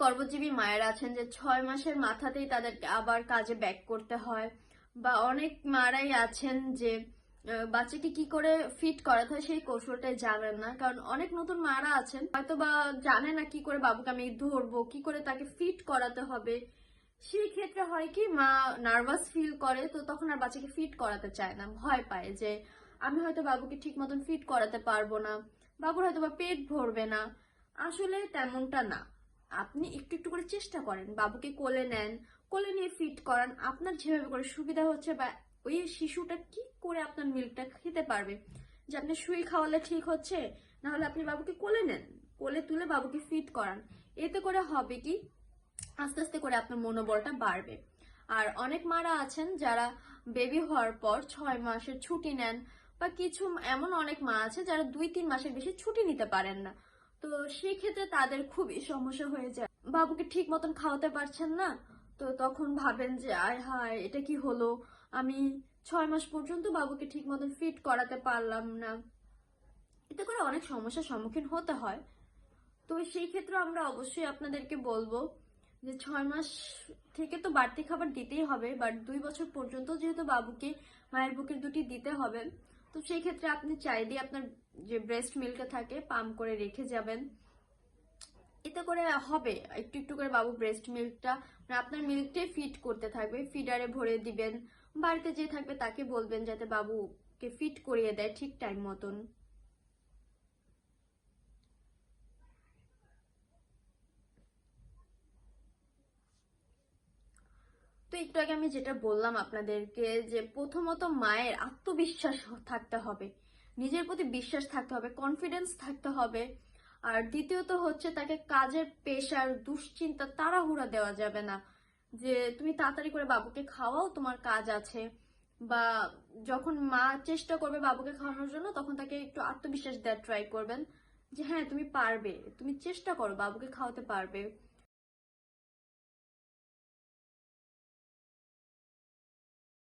কর্মজীবী মায়েরা আছেন যে 6 মাসের মাথাতেই তাদেরকে আবার কাজে ব্যাক করতে হয়, বা অনেক মারাই আছেন যে বাচ্চাকে কি করে ফিট করাতে হয় সেই কৌশলটাই জানেন না। কারণ অনেক নতুন মারা আছেন হয়তো বা জানে না কি করে বাবুকে আমি ধরবো, কি করে তাকে ফিট করাতে হবে। সেই ক্ষেত্রে হয় কি, মা নার্ভাস ফিল করে, তো তখন আর বাচ্চাকে ফিট করাতে চায় না, ভয় পায় যে আমি হয়তো বাবুকে ঠিক মতন ফিট করাতে পারবো না, বাবুর হয়তো বা পেট ভরবে না। আসলে তেমনটা না। আপনি একটু একটু করে চেষ্টা করেন, বাবুকে কোলে নেন, কোলে নিয়ে ফিট করান আপনার যেভাবে করে সুবিধা হচ্ছে, বা ওই শিশুটা কি করে আপনার মিল্কটা খেতে পারবে। যে আপনি সুই খাওয়ালে ঠিক হচ্ছে, না হলে আপনি বাবুকে কোলে নেন, কোলে তুলে বাবুকে ফিট করান। এতে করে হবে কি, আস্তে আস্তে করে আপনার মনোবলটা বাড়বে। আর অনেক মারা আছেন যারা বেবি হওয়ার পর 6 মাসের ছুটি নেন, বা কিছু এমন অনেক মা আছে যারা 2-3 মাসের বেশি ছুটি নিতে পারেন না। তো সেই ক্ষেত্রে তাদের খুবই সমস্যা হয়ে যায়, বাবুকে ঠিক মতন খাওয়াতে পারছেন না। তো তখন ভাবেন যে আয় হায়, এটা কি হলো, আমি 6 মাস পর্যন্ত বাবুকে ঠিক মতন ফিট করাতে পারলাম না। এতে করে অনেক সমস্যার সম্মুখীন হতে হয়। তো সেই ক্ষেত্রে আমরা অবশ্যই আপনাদেরকে বলবো যে 6 মাস থেকে তো বাড়তি খাবার দিতেই হবে, বাট 2 বছর পর্যন্ত যেহেতু বাবুকে মায়ের বুকের দুটি দিতে হবে, তো সেই ক্ষেত্রে আপনি চাইলে আপনার যে ব্রেস্ট মিল্কটা থাকে পাম্প করে রেখে যাবেন। এতে করে হবে একটু একটু করে বাবু ব্রেস্ট মিল্কটা মানে আপনার মিল্কটাই ফিট করতে থাকবে, ফিডারে ভরে দিবেন। বাড়িতে যে থাকবে তাকে বলবেন যাতে বাবুকে ফিট করিয়ে দেয় ঠিক টাইম মতন। তো একটু আগে আমি যেটা বললাম আপনাদেরকে, যে প্রথমত মায়ের আত্মবিশ্বাস থাকতে হবে, নিজের প্রতি বিশ্বাস থাকতে হবে, কনফিডেন্স থাকতে হবে। আর দ্বিতীয়ত হচ্ছে তাকে কাজের প্রেশার, দুশ্চিন্তা, তাড়াহুড়া দেওয়া যাবে না যে তুমি তাড়াতাড়ি করে বাবুকে খাওয়াও, তোমার কাজ আছে। বা যখন মা চেষ্টা করবে বাবুকে খাওয়ানোর জন্য, তখন তাকে একটু আত্মবিশ্বাস দেওয়ার ট্রাই করবেন যে হ্যাঁ তুমি পারবে, তুমি চেষ্টা করো, বাবুকে খাওয়াতে পারবে।